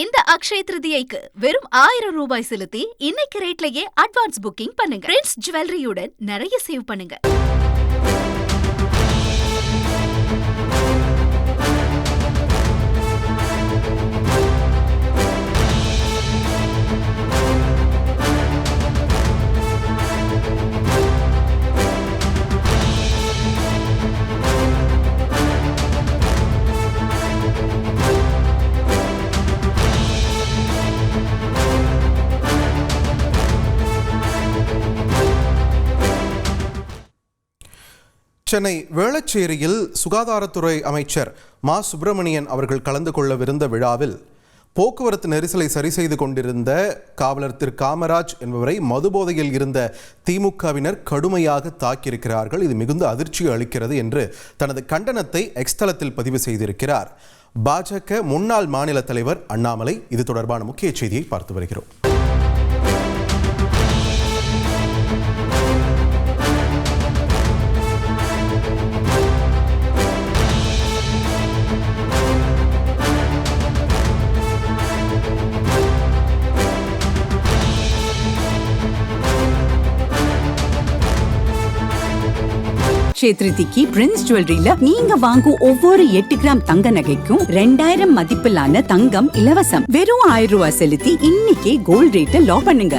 இந்த அக்ஷய திருதியைக்கு வெறும் 1000 ரூபாய் செலுத்தி இன்னைக்கு ரேட்லயே அட்வான்ஸ் புக்கிங் பண்ணுங்க. பிரின்ஸ் ஜுவல்லரியுடன் நிறைய சேவ் பண்ணுங்க. சென்னை வேளச்சேரியில் சுகாதாரத்துறை அமைச்சர் மா சுப்பிரமணியன் அவர்கள் கலந்து கொள்ளவிருந்த விழாவில் போக்குவரத்து நெரிசலை சரி செய்து கொண்டிருந்த காவலர் திரு காமராஜ் என்பவரை மதுபோதையில் இருந்த திமுகவினர் கடுமையாக தாக்கியிருக்கிறார்கள். இது மிகுந்த அதிர்ச்சி அளிக்கிறது என்று தனது கண்டனத்தை எக்ஸ் தளத்தில் பதிவு செய்திருக்கிறார். பாஜக முன்னாள் மாநில தலைவர் அண்ணாமலை இது தொடர்பான முக்கிய செய்தியை பார்த்து வருகிறோம். சேத்ரிதிக்கு பிரின்ஸ் ஜுவல்லரியில நீங்க வாங்கும் ஒவ்வொரு 8 கிராம் தங்க நகைக்கும் 2000 மதிப்பிலான தங்கம் இலவசம். வெறும் 1000 ரூபாய் செலுத்தி இன்னைக்கே கோல்ட் ரேட்டை லாக் பண்ணுங்க.